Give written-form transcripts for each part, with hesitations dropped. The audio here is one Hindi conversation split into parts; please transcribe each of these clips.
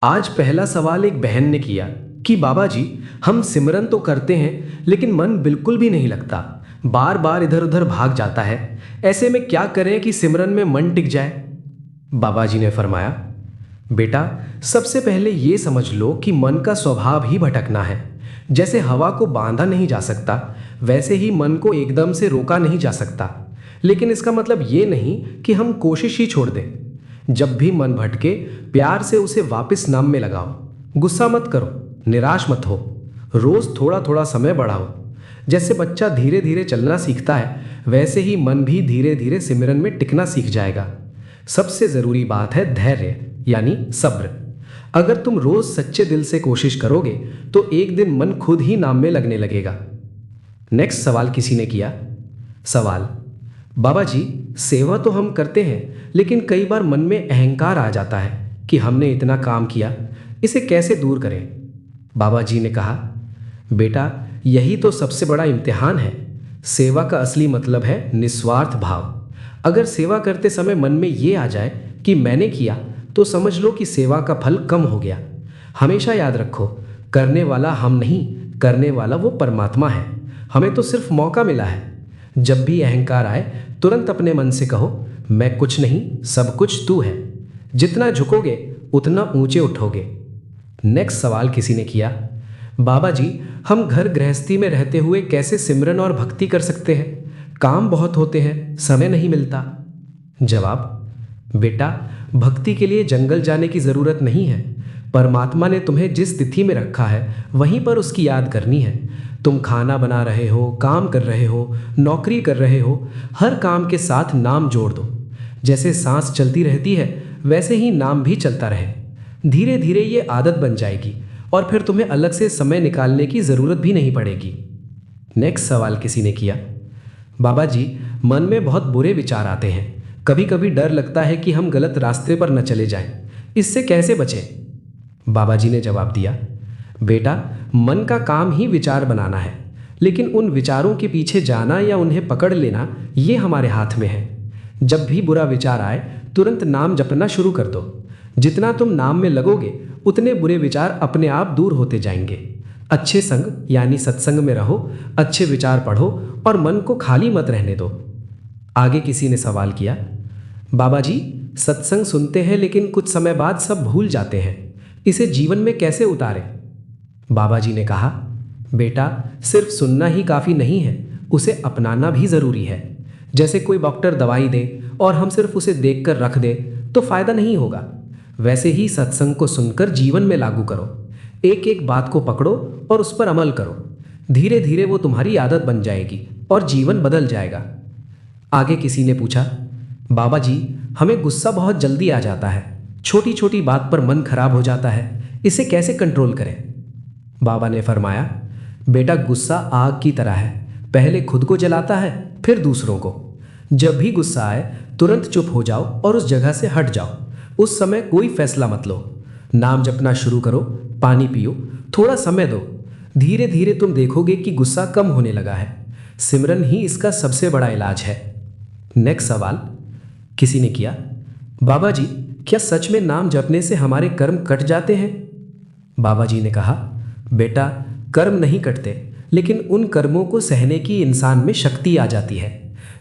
आज पहला सवाल एक बहन ने किया कि बाबा जी, हम सिमरन तो करते हैं लेकिन मन बिल्कुल भी नहीं लगता। बार बार इधर उधर भाग जाता है। ऐसे में क्या करें कि सिमरन में मन टिक जाए। बाबा जी ने फरमाया, बेटा, सबसे पहले ये समझ लो कि मन का स्वभाव ही भटकना है। जैसे हवा को बांधा नहीं जा सकता, वैसे ही मन को एकदम से रोका नहीं जा सकता। लेकिन इसका मतलब ये नहीं कि हम कोशिश ही छोड़ दें। जब भी मन भटके, प्यार से उसे वापस नाम में लगाओ। गुस्सा मत करो, निराश मत हो। रोज थोड़ा थोड़ा समय बढ़ाओ। जैसे बच्चा धीरे धीरे चलना सीखता है, वैसे ही मन भी धीरे धीरे सिमरन में टिकना सीख जाएगा। सबसे जरूरी बात है धैर्य, यानी सब्र। अगर तुम रोज सच्चे दिल से कोशिश करोगे तो एक दिन मन खुद ही नाम में लगने लगेगा। नेक्स्ट सवाल किसी ने किया। सवाल, बाबा जी, सेवा तो हम करते हैं लेकिन कई बार मन में अहंकार आ जाता है कि हमने इतना काम किया, इसे कैसे दूर करें। बाबा जी ने कहा, बेटा, यही तो सबसे बड़ा इम्तिहान है। सेवा का असली मतलब है निस्वार्थ भाव। अगर सेवा करते समय मन में ये आ जाए कि मैंने किया, तो समझ लो कि सेवा का फल कम हो गया। हमेशा याद रखो, करने वाला हम नहीं, करने वाला वो परमात्मा है। हमें तो सिर्फ मौका मिला है। जब भी अहंकार आए, तुरंत अपने मन से कहो, मैं कुछ नहीं, सब कुछ तू है। जितना झुकोगे उतना ऊंचे उठोगे। नेक्स्ट सवाल किसी ने किया। बाबा जी, हम घर गृहस्थी में रहते हुए कैसे सिमरन और भक्ति कर सकते हैं? काम बहुत होते हैं, समय नहीं मिलता। जवाब, बेटा, भक्ति के लिए जंगल जाने की जरूरत नहीं है। परमात्मा ने तुम्हें जिस तिथि में रखा है वहीं पर उसकी याद करनी है। तुम खाना बना रहे हो, काम कर रहे हो, नौकरी कर रहे हो, हर काम के साथ नाम जोड़ दो। जैसे सांस चलती रहती है, वैसे ही नाम भी चलता रहे। धीरे धीरे ये आदत बन जाएगी और फिर तुम्हें अलग से समय निकालने की ज़रूरत भी नहीं पड़ेगी। नेक्स्ट सवाल किसी ने किया। बाबा जी, मन में बहुत बुरे विचार आते हैं। कभी कभी डर लगता है कि हम गलत रास्ते पर न चले जाएं। इससे कैसे बचें? बाबा जी ने जवाब दिया, बेटा, मन का काम ही विचार बनाना है, लेकिन उन विचारों के पीछे जाना या उन्हें पकड़ लेना, ये हमारे हाथ में है। जब भी बुरा विचार आए, तुरंत नाम जपना शुरू कर दो। जितना तुम नाम में लगोगे, उतने बुरे विचार अपने आप दूर होते जाएंगे। अच्छे संग यानी सत्संग में रहो, अच्छे विचार पढ़ो और मन को खाली मत रहने दो। आगे किसी ने सवाल किया। बाबा जी, सत्संग सुनते हैं लेकिन कुछ समय बाद सब भूल जाते हैं। इसे जीवन में कैसे उतारें? बाबा जी ने कहा, बेटा, सिर्फ सुनना ही काफ़ी नहीं है, उसे अपनाना भी ज़रूरी है। जैसे कोई डॉक्टर दवाई दे और हम सिर्फ उसे देखकर रख दें तो फ़ायदा नहीं होगा। वैसे ही सत्संग को सुनकर जीवन में लागू करो। एक एक बात को पकड़ो और उस पर अमल करो। धीरे धीरे वो तुम्हारी आदत बन जाएगी और जीवन बदल जाएगा। आगे किसी ने पूछा। बाबा जी, हमें गुस्सा बहुत जल्दी आ जाता है। छोटी छोटी बात पर मन खराब हो जाता है। इसे कैसे कंट्रोल करें? बाबा ने फरमाया, बेटा, गुस्सा आग की तरह है। पहले खुद को जलाता है, फिर दूसरों को। जब भी गुस्सा आए, तुरंत चुप हो जाओ और उस जगह से हट जाओ। उस समय कोई फैसला मत लो। नाम जपना शुरू करो, पानी पियो, थोड़ा समय दो। धीरे धीरे तुम देखोगे कि गुस्सा कम होने लगा है। सिमरन ही इसका सबसे बड़ा इलाज है। नेक्स्ट सवाल किसी ने किया। बाबा जी, क्या सच में नाम जपने से हमारे कर्म कट जाते हैं? बाबा जी ने कहा, बेटा, कर्म नहीं कटते, लेकिन उन कर्मों को सहने की इंसान में शक्ति आ जाती है।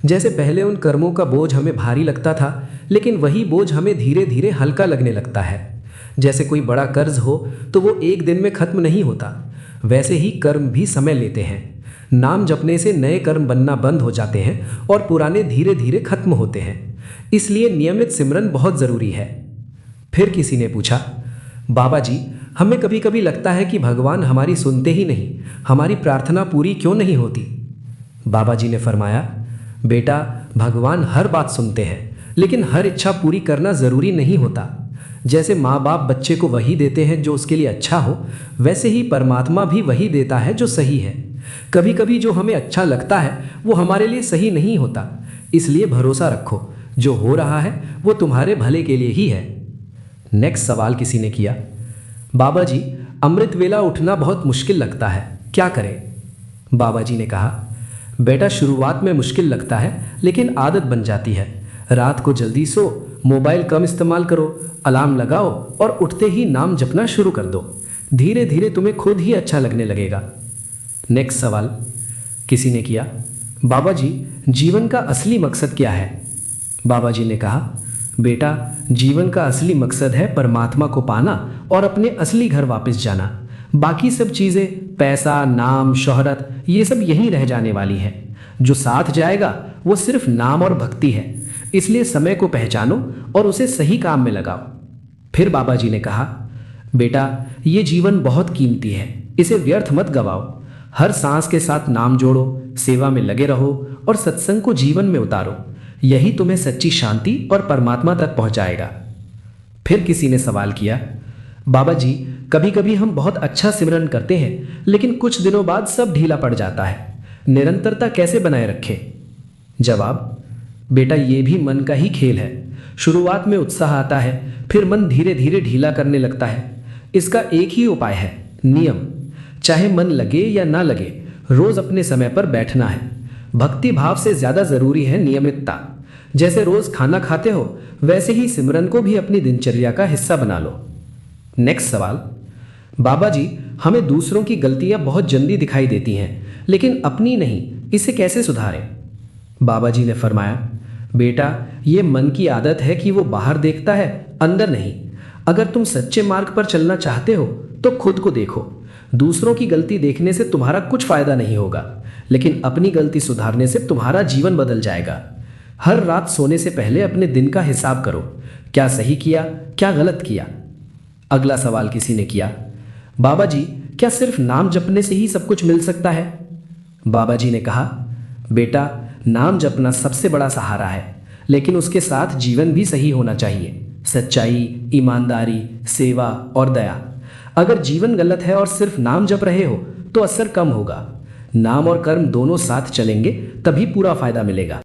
जैसे पहले उन कर्मों का बोझ हमें भारी लगता था, लेकिन वही बोझ हमें धीरे धीरे हल्का लगने लगता है। जैसे कोई बड़ा कर्ज हो तो वो एक दिन में खत्म नहीं होता, वैसे ही कर्म भी समय लेते हैं। नाम जपने से नए कर्म बनना बंद हो जाते हैं और पुराने धीरे धीरे खत्म होते हैं। इसलिए नियमित सिमरन बहुत ज़रूरी है। फिर किसी ने पूछा। बाबा जी, हमें कभी कभी लगता है कि भगवान हमारी सुनते ही नहीं, हमारी प्रार्थना पूरी क्यों नहीं होती? बाबा जी ने फरमाया, बेटा, भगवान हर बात सुनते हैं, लेकिन हर इच्छा पूरी करना ज़रूरी नहीं होता। जैसे माँ बाप बच्चे को वही देते हैं जो उसके लिए अच्छा हो, वैसे ही परमात्मा भी वही देता है जो सही है। कभी कभी जो हमें अच्छा लगता है वो हमारे लिए सही नहीं होता। इसलिए भरोसा रखो, जो हो रहा है वो तुम्हारे भले के लिए ही है। नेक्स्ट सवाल किसी ने किया। बाबा जी, अमृत वेला उठना बहुत मुश्किल लगता है, क्या करें? बाबा जी ने कहा, बेटा, शुरुआत में मुश्किल लगता है, लेकिन आदत बन जाती है। रात को जल्दी सो, मोबाइल कम इस्तेमाल करो, अलार्म लगाओ और उठते ही नाम जपना शुरू कर दो। धीरे धीरे तुम्हें खुद ही अच्छा लगने लगेगा। नेक्स्ट सवाल किसी ने किया, बाबा जी जीवन का असली मकसद क्या है? बाबा जी ने कहा, बेटा जीवन का असली मकसद है परमात्मा को पाना और अपने असली घर वापस जाना। बाकी सब चीज़ें, पैसा, नाम, शोहरत, ये सब यहीं रह जाने वाली है। जो साथ जाएगा वो सिर्फ नाम और भक्ति है। इसलिए समय को पहचानो और उसे सही काम में लगाओ। फिर बाबा जी ने कहा, बेटा ये जीवन बहुत कीमती है, इसे व्यर्थ मत गवाओ। हर सांस के साथ नाम जोड़ो, सेवा में लगे रहो और सत्संग को जीवन में उतारो। यही तुम्हें सच्ची शांति और परमात्मा तक पहुंचाएगा। फिर किसी ने सवाल किया, बाबा जी कभी कभी हम बहुत अच्छा सिमरन करते हैं लेकिन कुछ दिनों बाद सब ढीला पड़ जाता है, निरंतरता कैसे बनाए रखें? जवाब, बेटा ये भी मन का ही खेल है। शुरुआत में उत्साह आता है, फिर मन धीरे धीरे ढीला करने लगता है। इसका एक ही उपाय है, नियम। चाहे मन लगे या ना लगे, रोज अपने समय पर बैठना है। भक्ति भाव से ज्यादा जरूरी है नियमितता। जैसे रोज खाना खाते हो वैसे ही सिमरन को भी अपनी दिनचर्या का हिस्सा बना लो। नेक्स्ट सवाल, बाबा जी हमें दूसरों की गलतियां बहुत जल्दी दिखाई देती हैं लेकिन अपनी नहीं, इसे कैसे सुधारें? बाबा जी ने फरमाया, बेटा ये मन की आदत है कि वो बाहर देखता है, अंदर नहीं। अगर तुम सच्चे मार्ग पर चलना चाहते हो तो खुद को देखो। दूसरों की गलती देखने से तुम्हारा कुछ फायदा नहीं होगा, लेकिन अपनी गलती सुधारने से तुम्हारा जीवन बदल जाएगा। हर रात सोने से पहले अपने दिन का हिसाब करो, क्या सही किया, क्या गलत किया। अगला सवाल किसी ने किया, बाबा जी क्या सिर्फ नाम जपने से ही सब कुछ मिल सकता है? बाबा जी ने कहा, बेटा नाम जपना सबसे बड़ा सहारा है, लेकिन उसके साथ जीवन भी सही होना चाहिए। सच्चाई, ईमानदारी, सेवा और दया। अगर जीवन गलत है और सिर्फ नाम जप रहे हो तो असर कम होगा। नाम और कर्म दोनों साथ चलेंगे तभी पूरा फायदा मिलेगा।